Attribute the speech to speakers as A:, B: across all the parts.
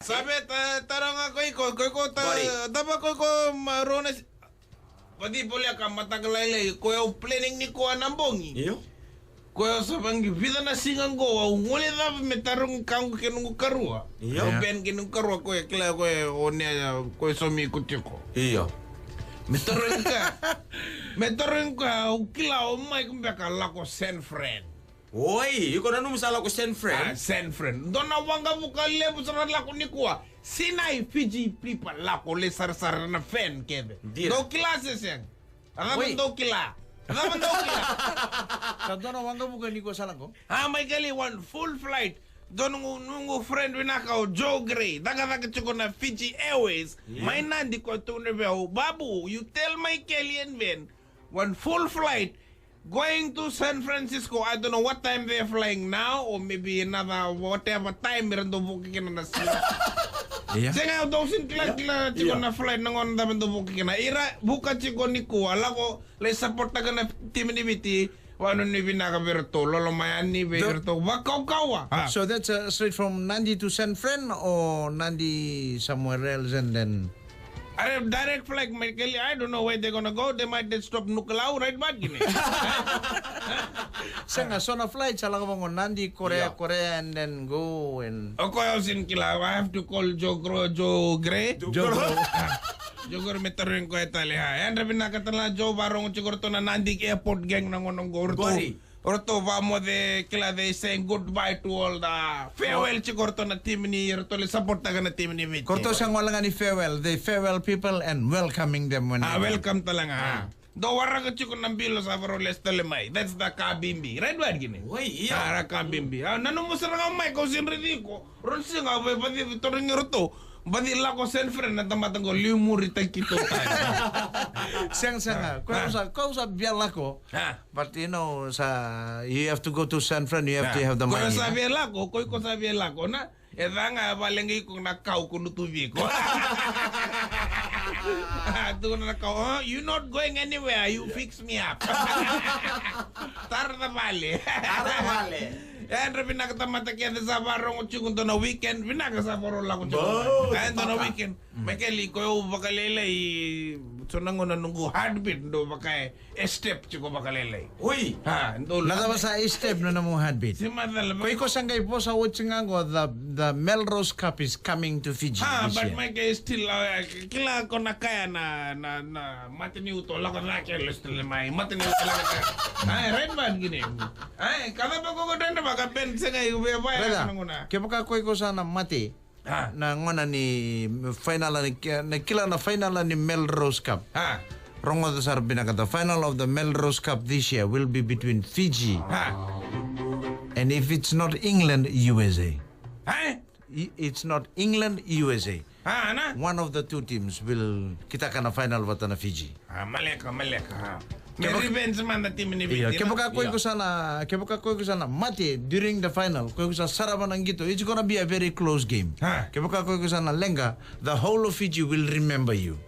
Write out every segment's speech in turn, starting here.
A: Sabi tarang ko dapat ko marones pati boleh ka matagalay ko yung planning ni ko anambong.
B: Iyo.
A: Ko sabang vida na singang ko nguli na metarong kang kinung karua.
B: Iyo.
A: Ben kinung karua ko kila ko onya ko somi kutiko.
B: Iyo.
A: Metarong ka kila o mai kumbaka lako send friend.
B: Oi, iko na numusala ko send friend.
A: Send friend. Dona wanga buka lebu saran lako ni kuwa. Sinai Fiji people lako le sar na fan kebe. Do classes yang. Alam do kila.
C: Sa dona wanga buka ni ko salang ko.
A: May gali one full flight. Don nungu friend winakaw Joe Gray. Daga chuko na Fiji Airways. May nandi ko tunrebe Babu, you tell my Kelly and Ben one full flight. Going to San Francisco, I don't know what time they're flying now, or maybe another whatever time meron do bukikin na sila. Senga daw sin kila chiko na flight nangon dapat do bukikin na. Ira buka chiko ni ko, ala ko le support na kana team ni Viti, wano ni binaka berto, lolo mayan ni berto, wakaw kawa.
C: So that's straight from Nandi to San Fran or Nandi somewhere else and then...
A: Direct flight, Michael. I don't know where they're gonna go. They might stop Nukalau right back in it.
C: Sanga, so na flight, sa lang mo Nandi, Korea, and then go and...
A: Okay, I was in Kilaw. I have to call Joe Gray. Joe Gray metarin ko etali ha. Yan rabi nakatala Joe barong siguro to na Nandi airport gang nangonong gorto. Orto vamos de kila they saying goodbye to all the farewell siguro to na team ni orto le support na team ni Viti.
C: Korto sang wala nga ni farewell. They farewell people and welcoming them when
A: welcome talaga ha. Do wara ka chiko ng bilo sa Faroles Telemay. That's the Kabimbi. Right word gini.
B: Wait, iya.
A: Kabimbi. Nanu mo sa nga may ko sinredi ko. Ron singa ba pati toring roto. Badi la ko sen friend na tamatang ko liumuri tay kito tayo.
C: Sanga, kau sa biala ko. But you know, you have to go to San Fran, you have to have the money.
A: Kau sa biala ko na edanga balengi ko nakau ko nutubi ko. You're not going anywhere. You fix me up. Tarda vale. And pinakatamata kaya sa barong chukun to na weekend, pinakasabaro lang ko chukun. And on a weekend, Michael, ko bakalelay, so nango na nunggu heartbeat, do bakay step chiko bakalelay.
C: Uy! Nata sa step na namo heartbeat. Ko sanggay po sa Uchingango, the Melrose Cup is coming to Fiji this
A: but
C: year.
A: Michael still, kila ko na kaya na matiniuto, lakon lakon, still may matiniuto lang ka. Right man, gini. Kada pa ko na baka pen sa ngayon ubaya na
C: kaya baka ko sana mati na ngona ni final na kila na final ni Melrose Cup. Rongo to sar binakata final of the Melrose Cup this year will be between Fiji and if it's not England, USA. It's not England, USA. One of the two teams will kita kana final wata na Fiji.
A: Maleka. May revenge man na team ni Viti.
C: Kaya baka ko sana mati during the final. Ko sa saraban ang gito. It's gonna be a very close game. Kaya baka ko sana lenga, the whole of Fiji will remember you.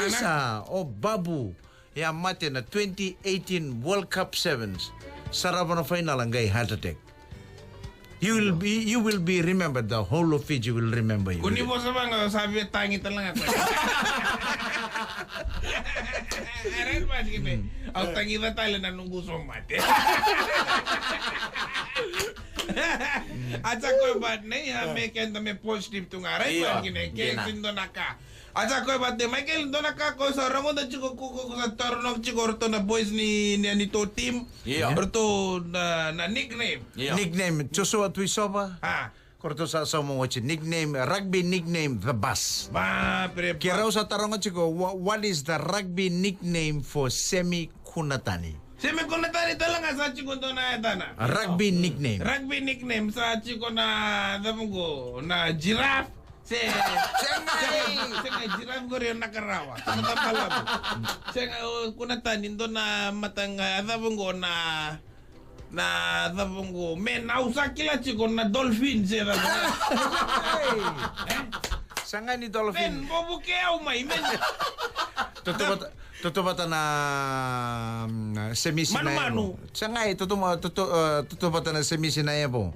C: Isa Babu ya mati na 2018 World Cup Sevens. Saraban na final ang gay heart attack. You will be remembered. The whole of Fiji will remember you.
A: Kuni mo sa mga sabi tangi lang ako. Aray ba sige. Ang tangi na tayo na nung gusto mati. At sa ko ba na may kenda may positive to nga aray ba gine kaya sindo naka. At sa ko ba de Michael do naka ko sa rango da chiko ko sa tornok chiko to na boys ni to team. Orto na nickname.
C: Nickname Joshua Tuisoba. Korto sa mo nickname rugby nickname the bus. Kira sa tarong chiko what is the rugby nickname for Semi Kunatani?
A: Semi Kunatani talaga sa chiko do na etana.
C: Rugby nickname.
A: Rugby nickname sa chiko na damungo na giraffe. Senga giraffe ko rin nakarawa. Natapala mo. Senga Kunatani do na matanga damungo na men nausa kila chiko na dolphin sila.
C: Sanga ni dolphin.
A: Men bobukeo may men.
C: Totoo ba na semisinaya
A: Manu.
C: Sanga totoo ba na semisinaya po?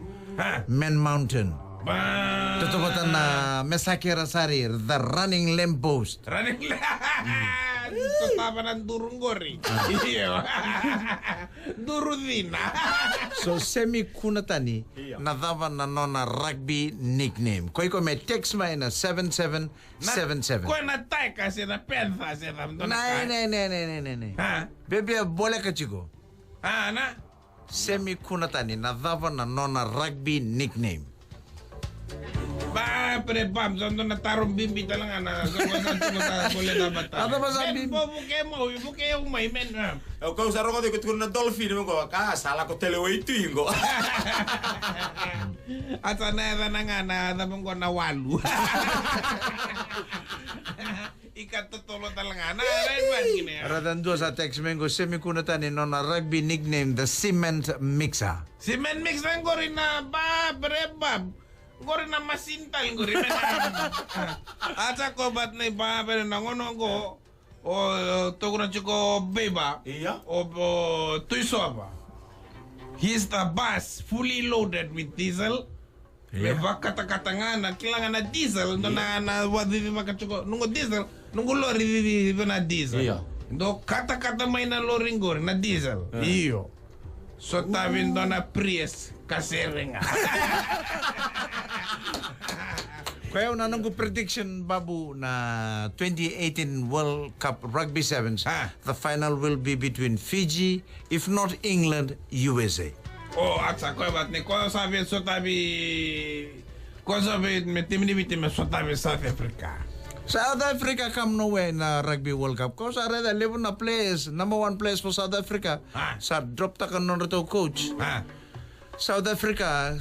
C: Men Mountain. Tutupatan na Mesaki Rasarir, the running lamppost.
A: Running so tama ng durong gori. Iyo. Duro din.
C: So semi kunatani nadava na nona rugby nickname. Koi ko may text ma na 7777.
A: Kung natay kasi na pensa siya naman doon.
C: Nay.
A: Ha?
C: Bebe boleh ka chico.
A: Ha, na?
C: Semi kunatani nadava na nona rugby nickname.
A: Ba, pre, Bam, so doon natarong bimbi talaga na saan sa boleh na bata.
C: Ano ba sa
A: Ben,
C: bimbi?
A: buke yung may men.
B: Kau sa roko ikut ko na dolphin mo ko. Salah ko telewa itu ko.
A: At sana na nga na sabong ko na walu. Ikatutulo talaga na. Right man gini.
C: Radan dua sa text mengo semi kunatani nona rugby nickname the cement mixer.
A: Si men mix lang ko rin na ba, pre, Bam. Ko rin na masintal ko rin. At sa ko ba't na iba, pero nangono ko, o tuko na chiko beba,
B: Iya.
A: o tuiso ba. He's the bus, fully loaded with diesel.
C: Yeah.
A: Beba kata-kata nga na, kailangan na diesel, na wadi makachuko, nungo diesel, nungo lori na diesel.
B: Iya.
A: Do kata-kata may na loring ko na diesel. Iyo. So tabin do na Prius kasering.
C: Kaya unang ko prediction babu na 2018 World Cup Rugby Sevens, the final will be between Fiji, if not England, USA.
A: Oh, at sa ko bat ni ko sabi so tabi ko sabi me tim ni bitim so tabi South Africa.
C: South Africa come nowhere na Rugby World Cup. Kung sa reda, live na players, number 1 players for South Africa. Sa drop ta ka nun rito coach. South Africa,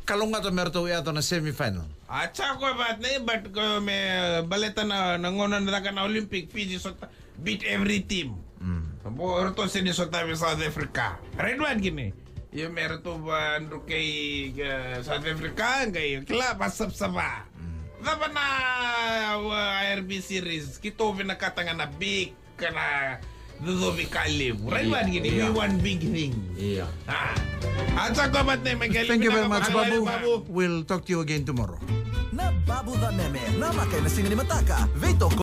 C: kalunga to merto yato na semi-final.
A: At sa ko bat ni but ko me baleta na nangonan na ka na Olympic Fiji so beat every team. Bo to sini so tabi South Africa. Red one gini. Yung meron to ba kay South Africa kay kla pasap sama. Dapat na IRB series kito pinakatanga na big kana Dudobi Kalim. Right ba gini? We want big thing.
B: Iya.
A: At sa kabat na may
C: Thank you very much, Babu. We'll talk to you again tomorrow.
D: Na Babu the Meme, na makai na singa ni Mataka. Vito